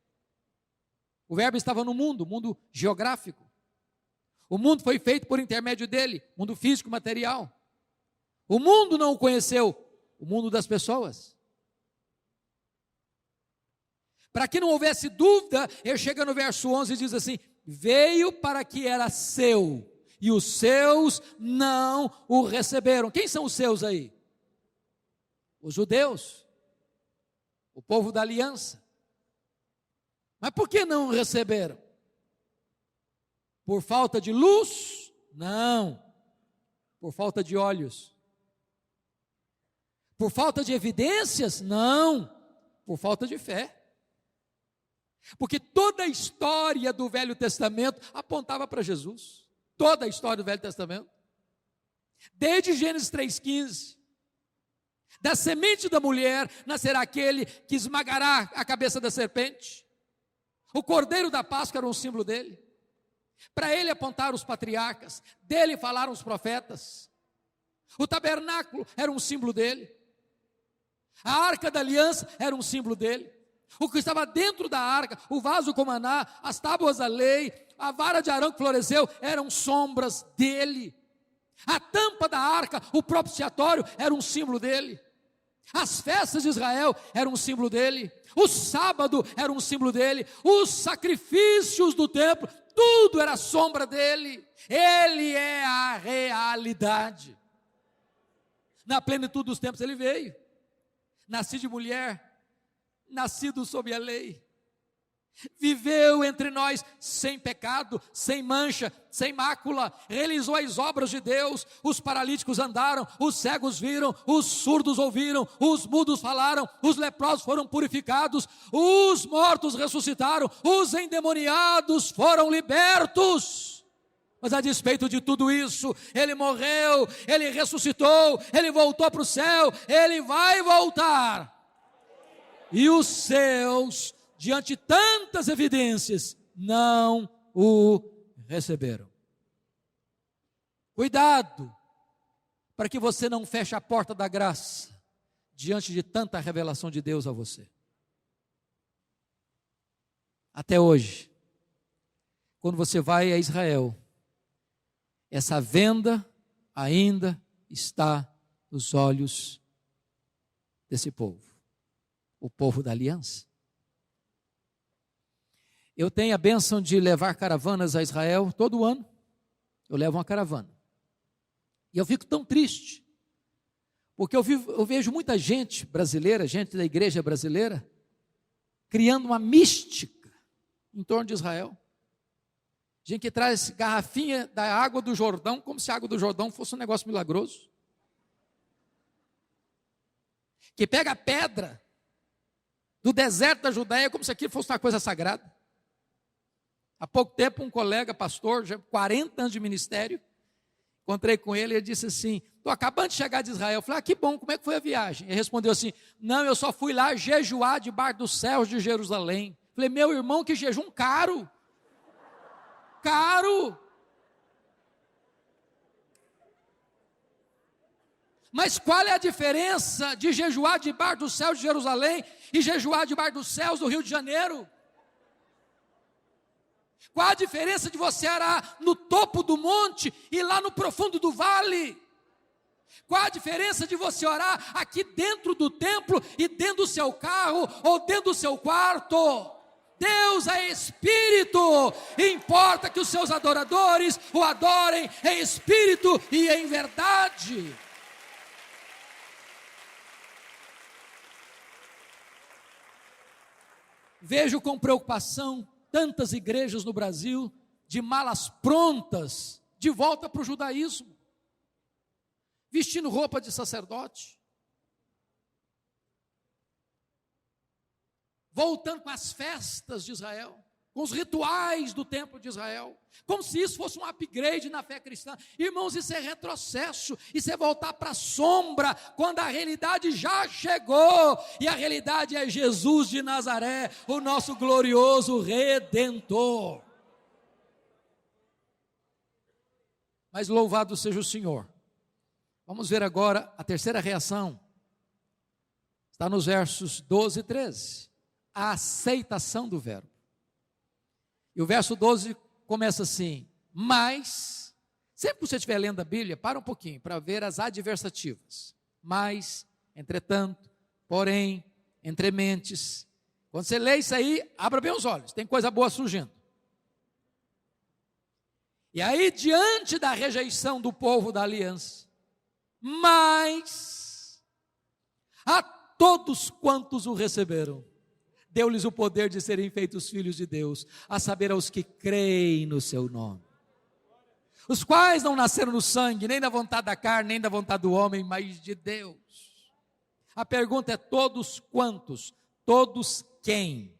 Speaker 2: O verbo estava no mundo, mundo geográfico. O mundo foi feito por intermédio dele, mundo físico, material. O mundo não o conheceu, o mundo das pessoas. Para que não houvesse dúvida, ele chega no verso 11 e diz assim: veio para que era seu, e os seus não o receberam. Quem são os seus aí? Os judeus, o povo da aliança. Mas por que não o receberam? Por falta de luz? Não. Por falta de olhos. Por falta de evidências? Não. Por falta de fé. Porque toda a história do Velho Testamento apontava para Jesus. Toda a história do Velho Testamento. Desde Gênesis 3,15. Da semente da mulher nascerá aquele que esmagará a cabeça da serpente. O cordeiro da Páscoa era um símbolo dele. Para ele apontaram os patriarcas, dele falaram os profetas. O tabernáculo era um símbolo dele. A arca da aliança era um símbolo dele. O que estava dentro da arca, o vaso com maná, as tábuas da lei, a vara de Arão que floresceu, eram sombras dele. A tampa da arca, o propiciatório, era um símbolo dele. As festas de Israel eram um símbolo dele. O sábado era um símbolo dele. Os sacrifícios do templo, tudo era sombra dele. Ele é a realidade. Na plenitude dos tempos ele veio. Nascido de mulher, nascido sob a lei. viveu entre nós sem pecado, sem mancha, sem mácula, realizou as obras de Deus, os paralíticos andaram, os cegos viram, os surdos ouviram, os mudos falaram, os leprosos foram purificados, os mortos ressuscitaram, os endemoniados foram libertos. Mas a despeito de tudo isso, Ele morreu, Ele ressuscitou, Ele voltou para o céu, Ele vai voltar. E os seus, diante de tantas evidências, não o receberam. Cuidado, para que você não feche a porta da graça, diante de tanta revelação de Deus a você. Até hoje, quando você vai a Israel, essa venda ainda está nos olhos desse povo, o povo da aliança. Eu tenho a bênção de levar caravanas a Israel todo ano. Eu levo uma caravana. E eu fico tão triste, porque eu vejo muita gente brasileira, gente da igreja brasileira, criando uma mística em torno de Israel. Gente que traz garrafinha da água do Jordão, como se a água do Jordão fosse um negócio milagroso. Que pega a pedra do deserto da Judéia como se aquilo fosse uma coisa sagrada. Há pouco tempo um colega, pastor, já 40 anos de ministério, encontrei com ele e ele disse assim, estou acabando de chegar de Israel. Eu falei, que bom, como é que foi a viagem? Ele respondeu assim, não, eu só fui lá jejuar debaixo dos céus de Jerusalém. Eu falei, meu irmão, que jejum caro. Caro. Mas qual é a diferença de jejuar debaixo dos céus de Jerusalém e jejuar debaixo dos céus do Rio de Janeiro? Qual a diferença de você orar no topo do monte e lá no profundo do vale? Qual a diferença de você orar aqui dentro do templo e dentro do seu carro ou dentro do seu quarto? Deus é Espírito, e importa que os seus adoradores o adorem em espírito e em verdade. Vejo com preocupação tantas igrejas no Brasil de malas prontas, de volta para o judaísmo, vestindo roupa de sacerdote, voltando com as festas de Israel, com os rituais do templo de Israel, como se isso fosse um upgrade na fé cristã. Irmãos, isso é retrocesso, isso é voltar para a sombra, quando a realidade já chegou, e a realidade é Jesus de Nazaré, o nosso glorioso Redentor. Mas louvado seja o Senhor. Vamos ver agora a terceira reação, está nos versos 12 e 13, a aceitação do verbo. E o verso 12 começa assim, mas, sempre que você estiver lendo a Bíblia, para um pouquinho, para ver as adversativas. Mas, entretanto, porém, entrementes. Quando você lê isso aí, abra bem os olhos, tem coisa boa surgindo. E aí, diante da rejeição do povo da aliança, mas, a todos quantos o receberam, deu-lhes o poder de serem feitos filhos de Deus, a saber, aos que creem no seu nome, os quais não nasceram no sangue, nem da vontade da carne, nem da vontade do homem, mas de Deus. A pergunta é: todos quantos? Todos quem?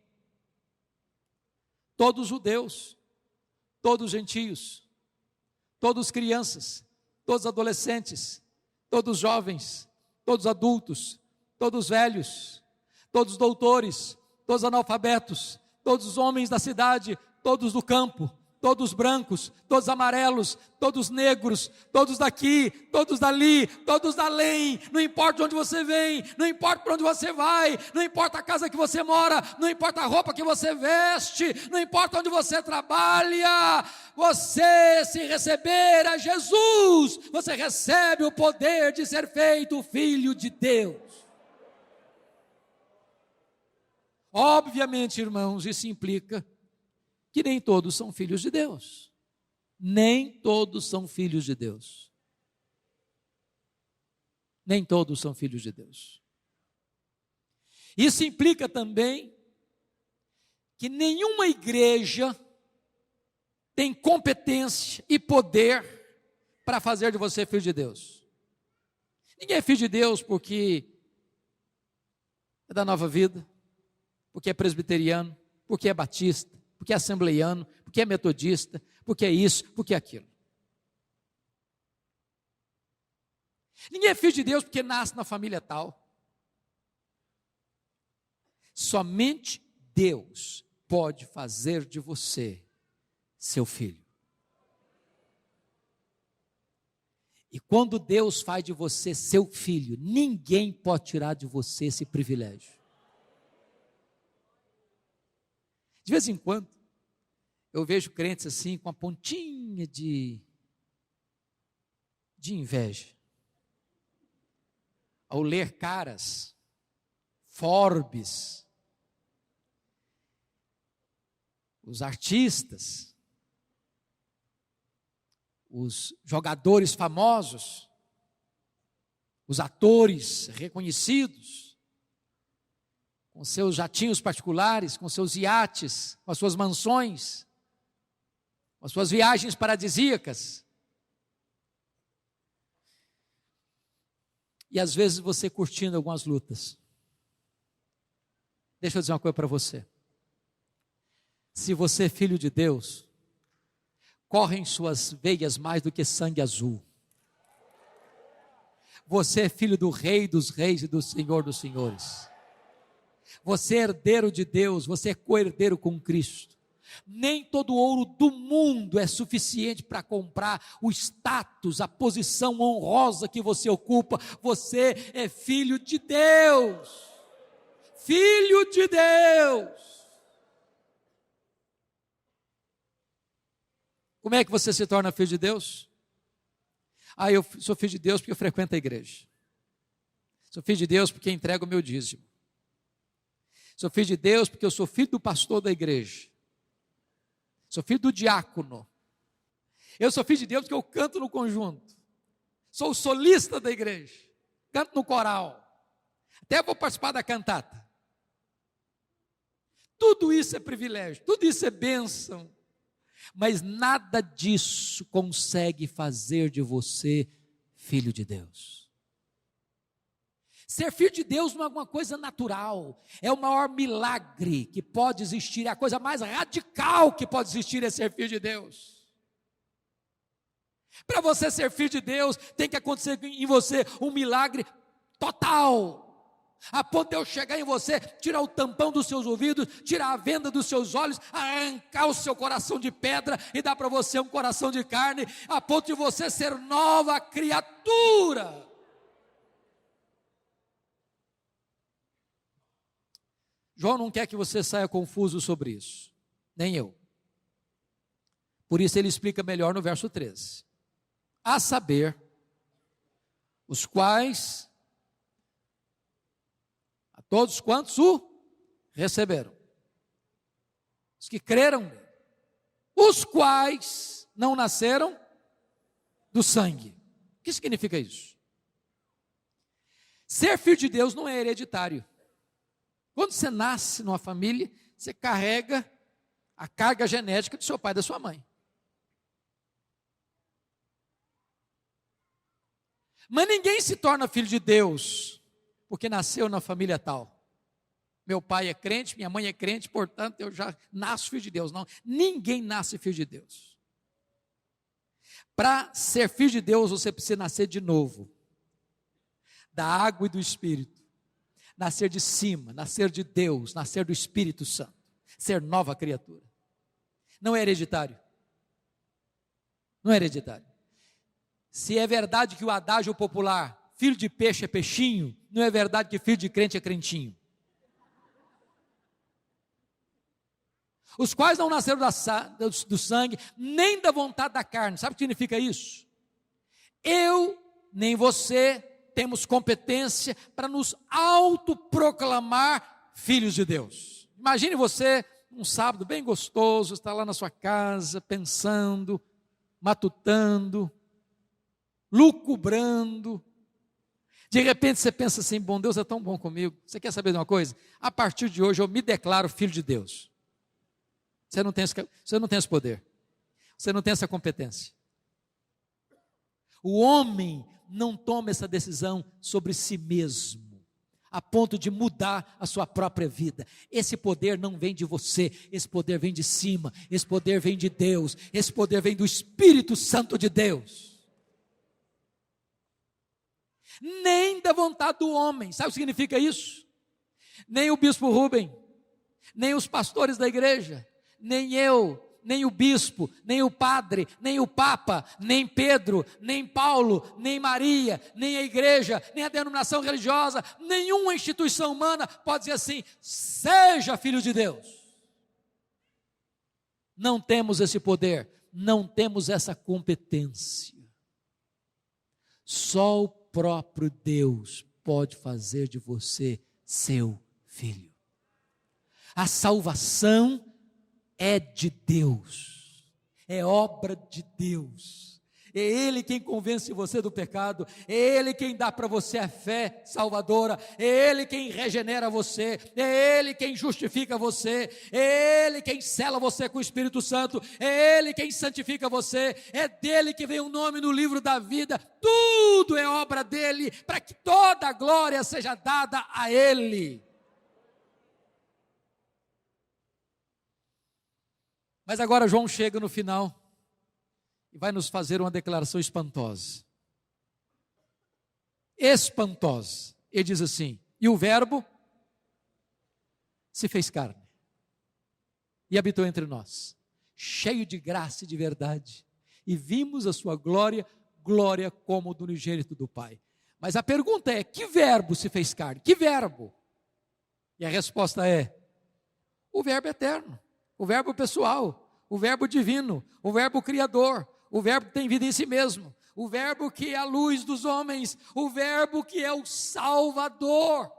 Speaker 2: Todos judeus, todos gentios, todos crianças, todos adolescentes, todos jovens, todos adultos, todos velhos, todos doutores, todos analfabetos, todos os homens da cidade, todos do campo, todos brancos, todos amarelos, todos negros, todos daqui, todos dali, todos da além, não importa de onde você vem, não importa para onde você vai, não importa a casa que você mora, não importa a roupa que você veste, não importa onde você trabalha, você, se receber a Jesus, você recebe o poder de ser feito filho de Deus. Obviamente, irmãos, isso implica que nem todos são filhos de Deus. Nem todos são filhos de Deus. Nem todos são filhos de Deus. Isso implica também que nenhuma igreja tem competência e poder para fazer de você filho de Deus. Ninguém é filho de Deus porque é da Nova Vida, porque é presbiteriano, porque é batista, porque é assembleiano, porque é metodista, porque é isso, porque é aquilo. Ninguém é filho de Deus porque nasce na família tal. Somente Deus pode fazer de você seu filho. E quando Deus faz de você seu filho, ninguém pode tirar de você esse privilégio. De vez em quando, eu vejo crentes assim, com a pontinha de inveja. Ao ler caras, Forbes, os artistas, os jogadores famosos, os atores reconhecidos, com seus jatinhos particulares, com seus iates, com as suas mansões, com as suas viagens paradisíacas. E às vezes você curtindo algumas lutas. Deixa eu dizer uma coisa para você. Se você é filho de Deus, corre em suas veias mais do que sangue azul. Você é filho do Rei dos Reis e do Senhor dos Senhores. Você é herdeiro de Deus, você é co-herdeiro com Cristo. Nem todo ouro do mundo é suficiente para comprar o status, a posição honrosa que você ocupa. Você é filho de Deus. Filho de Deus. Como é que você se torna filho de Deus? Eu sou filho de Deus porque eu frequento a igreja. Sou filho de Deus porque entrego o meu dízimo. Sou filho de Deus porque eu sou filho do pastor da igreja. Sou filho do diácono. Eu sou filho de Deus porque eu canto no conjunto. Sou o solista da igreja. Canto no coral. Até vou participar da cantata. Tudo isso é privilégio, tudo isso é bênção. Mas nada disso consegue fazer de você filho de Deus. Ser filho de Deus não é alguma coisa natural, é o maior milagre que pode existir, é a coisa mais radical que pode existir é ser filho de Deus. Para você ser filho de Deus, tem que acontecer em você um milagre total, a ponto de eu chegar em você, tirar o tampão dos seus ouvidos, tirar a venda dos seus olhos, arrancar o seu coração de pedra e dar para você um coração de carne, a ponto de você ser nova criatura. João não quer que você saia confuso sobre isso, nem eu. Por isso ele explica melhor no verso 13. A saber, os quais, a todos quantos o receberam, os que creram, os quais não nasceram do sangue. O que significa isso? Ser filho de Deus não é hereditário. Quando você nasce numa família, você carrega a carga genética do seu pai e da sua mãe. Mas ninguém se torna filho de Deus porque nasceu na família tal. Meu pai é crente, minha mãe é crente, portanto eu já nasço filho de Deus. Não, ninguém nasce filho de Deus. Para ser filho de Deus, você precisa nascer de novo, da água e do Espírito. Nascer de cima, nascer de Deus, nascer do Espírito Santo, ser nova criatura. Não é hereditário. Não é hereditário. Se é verdade que o adágio popular, filho de peixe é peixinho, não é verdade que filho de crente é crentinho. Os quais não nasceram do sangue, nem da vontade da carne. Sabe o que significa isso? Eu, nem você, temos competência para nos autoproclamar filhos de Deus. Imagine você, um sábado bem gostoso, está lá na sua casa, pensando, matutando, lucubrando. De repente você pensa assim, bom, Deus é tão bom comigo. Você quer saber de uma coisa? A partir de hoje eu me declaro filho de Deus. Você não tem esse poder. Você não tem essa competência. O homem não toma essa decisão sobre si mesmo, a ponto de mudar a sua própria vida. Esse poder não vem de você, esse poder vem de cima, esse poder vem de Deus, esse poder vem do Espírito Santo de Deus. Nem da vontade do homem. Sabe o que significa isso? Nem o bispo Rubem, nem os pastores da igreja, nem eu, nem o bispo, nem o padre, nem o papa, nem Pedro, nem Paulo, nem Maria, nem a igreja, nem a denominação religiosa, nenhuma instituição humana pode dizer assim: seja filho de Deus. Não temos esse poder, não temos essa competência. Só o próprio Deus pode fazer de você seu filho. A salvação é de Deus, é obra de Deus, é Ele quem convence você do pecado, é Ele quem dá para você a fé salvadora, é Ele quem regenera você, é Ele quem justifica você, é Ele quem sela você com o Espírito Santo, é Ele quem santifica você, é dele que vem o nome no livro da vida. Tudo é obra dele, para que toda a glória seja dada a Ele. Mas agora João chega no final e vai nos fazer uma declaração espantosa. Espantosa. Ele diz assim: e o Verbo se fez carne e habitou entre nós, cheio de graça e de verdade, e vimos a sua glória, glória como do unigênito do Pai. Mas a pergunta é: que verbo se fez carne? Que verbo? E a resposta é: o Verbo eterno, o Verbo pessoal, o Verbo divino, o Verbo criador, o Verbo que tem vida em si mesmo, o Verbo que é a luz dos homens, o Verbo que é o Salvador,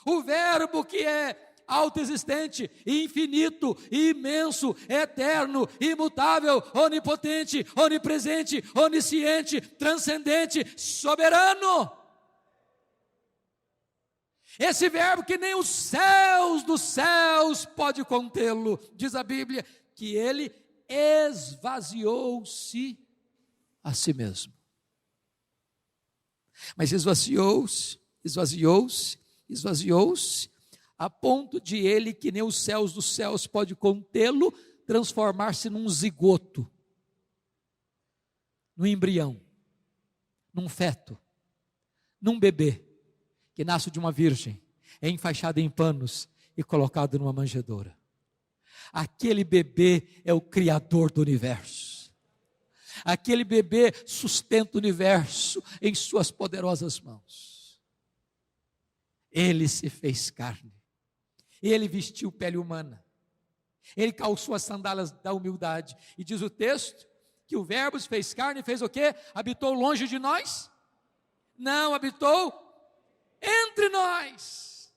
Speaker 2: o Verbo que é autoexistente, infinito, imenso, eterno, imutável, onipotente, onipresente, onisciente, transcendente, soberano. Esse Verbo que nem os céus dos céus pode contê-lo, diz a Bíblia, que ele esvaziou-se a si mesmo. Mas esvaziou-se, a ponto de ele, que nem os céus dos céus pode contê-lo, transformar-se num zigoto, num embrião, num feto, num bebê, que nasce de uma virgem, é enfaixado em panos e colocado numa manjedoura. Aquele bebê é o Criador do universo. Aquele bebê sustenta o universo em suas poderosas mãos. Ele se fez carne. Ele vestiu pele humana. Ele calçou as sandálias da humildade. E diz o texto que o Verbo se fez carne e fez o quê? Habitou longe de nós? Não, habitou entre nós,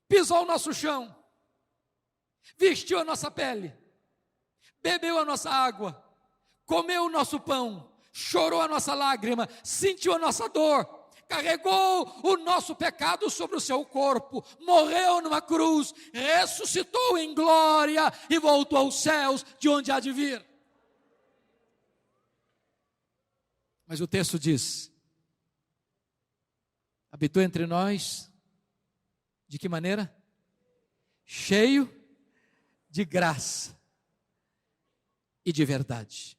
Speaker 2: pisou o nosso chão, vestiu a nossa pele, bebeu a nossa água, comeu o nosso pão, chorou a nossa lágrima, sentiu a nossa dor, carregou o nosso pecado sobre o seu corpo, morreu numa cruz, ressuscitou em glória e voltou aos céus, de onde há de vir. Mas o texto diz: habitou entre nós, de que maneira? Cheio de graça e de verdade.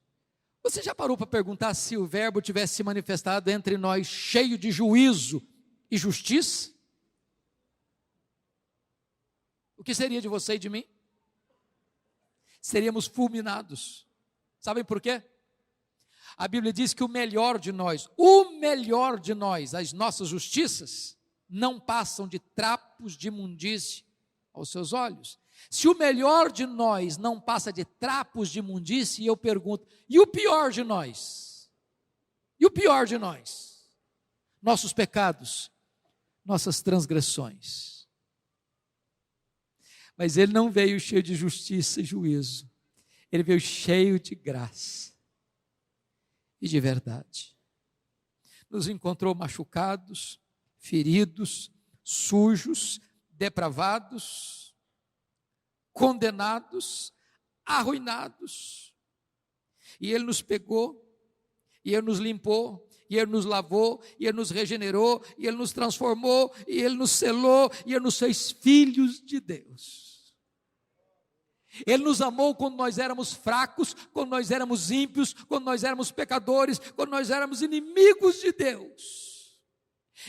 Speaker 2: Você já parou para perguntar se o Verbo tivesse se manifestado entre nós cheio de juízo e justiça? O que seria de você e de mim? Seríamos fulminados. Sabem por quê? A Bíblia diz que o melhor de nós, as nossas justiças, não passam de trapos de imundície aos seus olhos. Se o melhor de nós não passa de trapos de imundície, eu pergunto: e o pior de nós? E o pior de nós? Nossos pecados, nossas transgressões. Mas ele não veio cheio de justiça e juízo, ele veio cheio de graça e de verdade. Nos encontrou machucados, feridos, sujos, depravados, condenados, arruinados. E Ele nos pegou, e Ele nos limpou, e Ele nos lavou, e Ele nos regenerou, e Ele nos transformou, e Ele nos selou, e Ele nos fez filhos de Deus. Ele nos amou quando nós éramos fracos, quando nós éramos ímpios, quando nós éramos pecadores, quando nós éramos inimigos de Deus.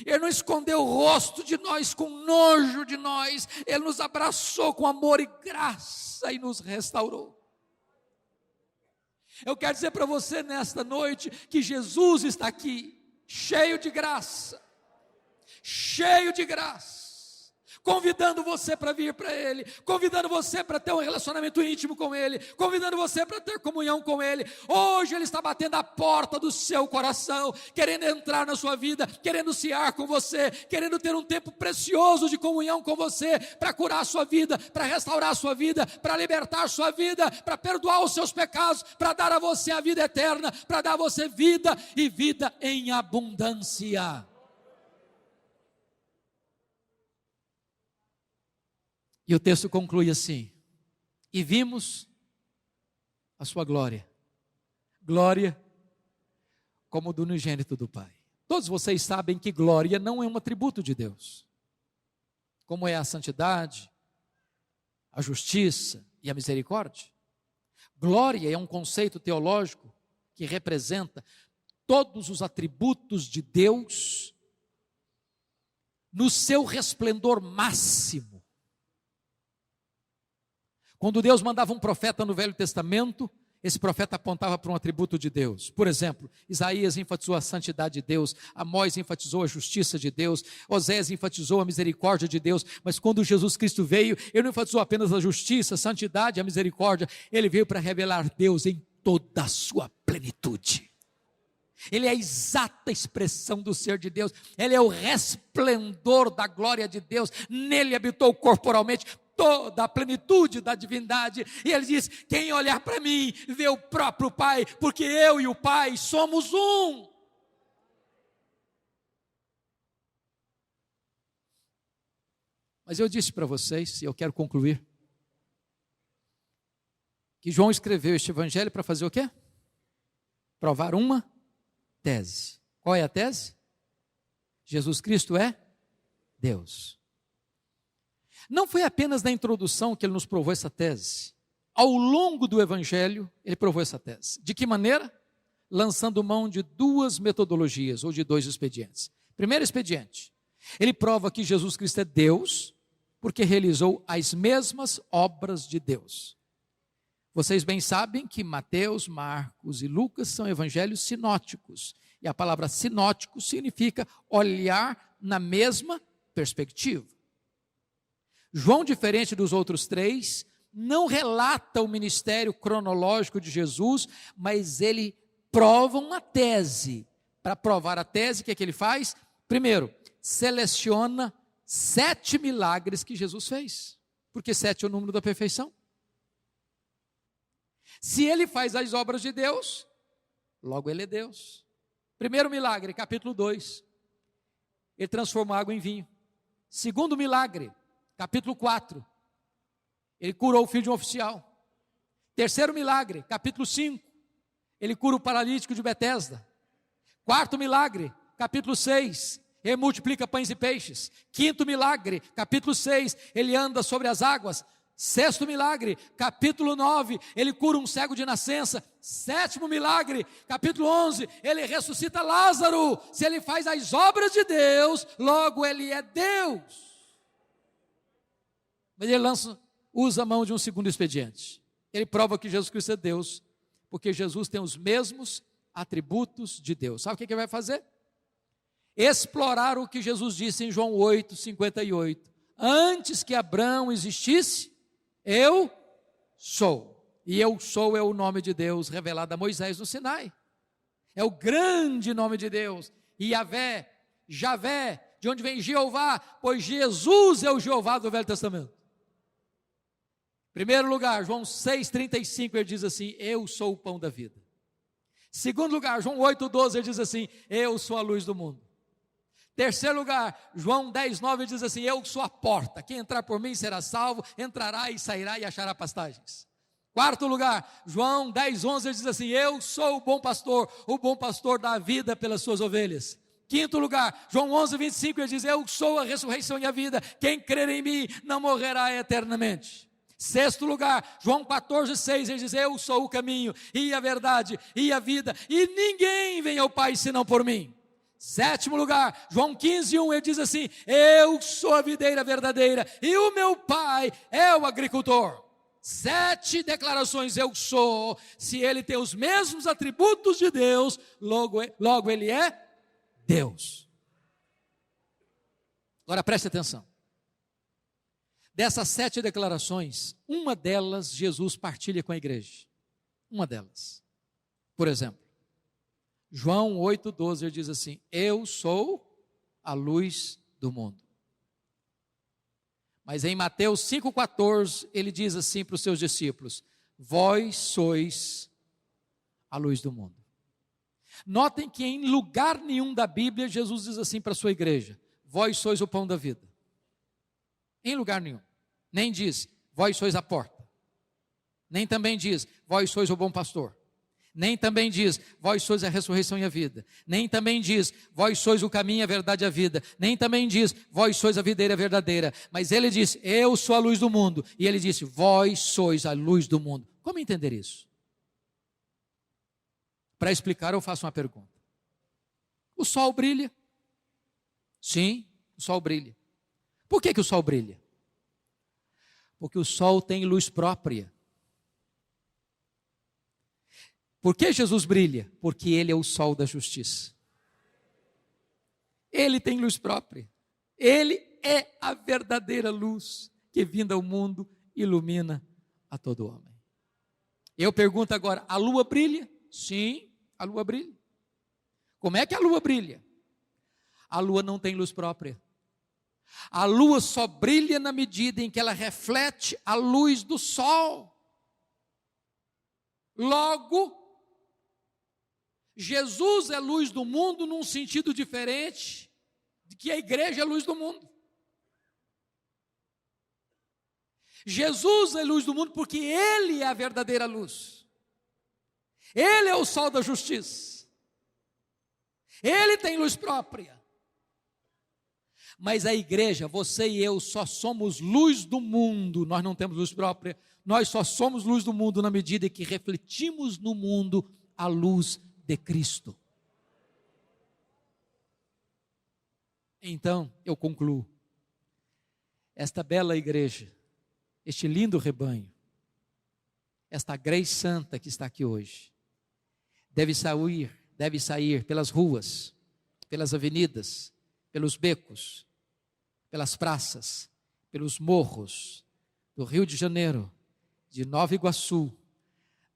Speaker 2: Ele não escondeu o rosto de nós com nojo de nós, Ele nos abraçou com amor e graça e nos restaurou. Eu quero dizer para você nesta noite que Jesus está aqui, cheio de graça, convidando você para vir para Ele, convidando você para ter um relacionamento íntimo com Ele, convidando você para ter comunhão com Ele. Hoje Ele está batendo a porta do seu coração, querendo entrar na sua vida, querendo cear com você, querendo ter um tempo precioso de comunhão com você, para curar a sua vida, para restaurar a sua vida, para libertar a sua vida, para perdoar os seus pecados, para dar a você a vida eterna, para dar a você vida e vida em abundância. E o texto conclui assim: e vimos a sua glória, glória como do unigênito do Pai. Todos vocês sabem que glória não é um atributo de Deus, como é a santidade, a justiça e a misericórdia. Glória é um conceito teológico que representa todos os atributos de Deus no seu resplendor máximo. Quando Deus mandava um profeta no Velho Testamento, esse profeta apontava para um atributo de Deus. Por exemplo, Isaías enfatizou a santidade de Deus, Amós enfatizou a justiça de Deus, Osés enfatizou a misericórdia de Deus, mas quando Jesus Cristo veio, Ele não enfatizou apenas a justiça, a santidade, a misericórdia, Ele veio para revelar Deus em toda a sua plenitude. Ele é a exata expressão do ser de Deus, Ele é o resplendor da glória de Deus, nele habitou corporalmente toda a plenitude da divindade, e Ele diz: quem olhar para mim, vê o próprio Pai, porque eu e o Pai somos um. Mas eu disse para vocês, e eu quero concluir, que João escreveu este evangelho para fazer o quê? Provar uma tese. Qual é a tese? Jesus Cristo é Deus. Não foi apenas na introdução que ele nos provou essa tese. Ao longo do evangelho, ele provou essa tese. De que maneira? Lançando mão de duas metodologias, ou de dois expedientes. Primeiro expediente, ele prova que Jesus Cristo é Deus, porque realizou as mesmas obras de Deus. Vocês bem sabem que Mateus, Marcos e Lucas são evangelhos sinóticos. E a palavra sinótico significa olhar na mesma perspectiva. João, diferente dos outros três, não relata o ministério cronológico de Jesus, mas ele prova uma tese. Para provar a tese, o que é que ele faz? Primeiro, seleciona 7 milagres que Jesus fez, porque 7 é o número da perfeição. Se ele faz as obras de Deus, logo ele é Deus. Primeiro milagre, capítulo 2, ele transformou água em vinho. Segundo milagre, capítulo 4, ele curou o filho de um oficial. Terceiro milagre, capítulo 5, ele cura o paralítico de Betesda. Quarto milagre, capítulo 6, ele multiplica pães e peixes. Quinto milagre, capítulo 6, ele anda sobre as águas. Sexto milagre, capítulo 9, ele cura um cego de nascença. Sétimo milagre, capítulo 11, ele ressuscita Lázaro. Se ele faz as obras de Deus, logo ele é Deus. Mas ele usa a mão de um segundo expediente. Ele prova que Jesus Cristo é Deus, porque Jesus tem os mesmos atributos de Deus. Sabe o que ele vai fazer? Explorar o que Jesus disse em João 8:58. Antes que Abraão existisse, eu sou. E eu sou é o nome de Deus revelado a Moisés no Sinai. É o grande nome de Deus. Yahvé, Javé, de onde vem Jeová, pois Jesus é o Jeová do Velho Testamento. Primeiro lugar, João 6,35, ele diz assim: eu sou o pão da vida. Segundo lugar, João 8,12, ele diz assim: eu sou a luz do mundo. Terceiro lugar, João 10:9 diz assim: eu sou a porta, quem entrar por mim será salvo, entrará e sairá e achará pastagens. Quarto lugar, João 10:11 diz assim: eu sou o bom pastor dá a vida pelas suas ovelhas. Quinto lugar, João 11:25 ele diz: eu sou a ressurreição e a vida, quem crer em mim não morrerá eternamente. Sexto lugar, João 14:6 ele diz: eu sou o caminho e a verdade e a vida, e ninguém vem ao Pai senão por mim. Sétimo lugar, João 15:1 ele diz assim: eu sou a videira verdadeira e o meu Pai é o agricultor. 7 declarações: eu sou. Se ele tem os mesmos atributos de Deus, logo ele é Deus. Agora preste atenção. Dessas 7 declarações, uma delas Jesus partilha com a igreja. Uma delas. Por exemplo, João 8:12 ele diz assim: eu sou a luz do mundo. Mas em Mateus 5:14 ele diz assim para os seus discípulos: vós sois a luz do mundo. Notem que em lugar nenhum da Bíblia Jesus diz assim para a sua igreja: vós sois o pão da vida. Em lugar nenhum. Nem diz: vós sois a porta. Nem também diz: vós sois o bom pastor. Nem também diz: vós sois a ressurreição e a vida. Nem também diz: vós sois o caminho, a verdade e a vida. Nem também diz: vós sois a videira verdadeira. Mas ele diz: eu sou a luz do mundo. E ele disse: vós sois a luz do mundo. Como entender isso? Para explicar, eu faço uma pergunta. O sol brilha? Sim, o sol brilha. Por que o sol brilha? Porque o sol tem luz própria. Por que Jesus brilha? Porque ele é o sol da justiça. Ele tem luz própria. Ele é a verdadeira luz que, vinda ao mundo, ilumina a todo homem. Eu pergunto agora: a lua brilha? Sim, a lua brilha. Como é que a lua brilha? A lua não tem luz própria. A lua só brilha na medida em que ela reflete a luz do sol. Logo, Jesus é luz do mundo num sentido diferente de que a igreja é luz do mundo. Jesus é luz do mundo porque Ele é a verdadeira luz. Ele é o sol da justiça. Ele tem luz própria. Mas a igreja, você e eu, só somos luz do mundo. Nós não temos luz própria. Nós só somos luz do mundo na medida em que refletimos no mundo a luz de Cristo. Então, eu concluo. Esta bela igreja, este lindo rebanho, esta Grey Santa que está aqui hoje, deve sair pelas ruas, pelas avenidas, pelos becos, pelas praças, pelos morros do Rio de Janeiro, de Nova Iguaçu,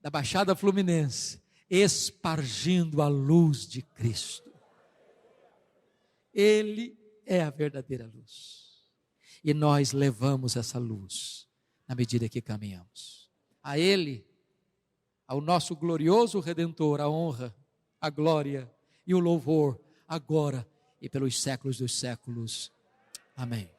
Speaker 2: da Baixada Fluminense, espargindo a luz de Cristo. Ele é a verdadeira luz. E nós levamos essa luz na medida que caminhamos. A Ele, ao nosso glorioso Redentor, a honra, a glória e o louvor, agora e pelos séculos dos séculos. Amém.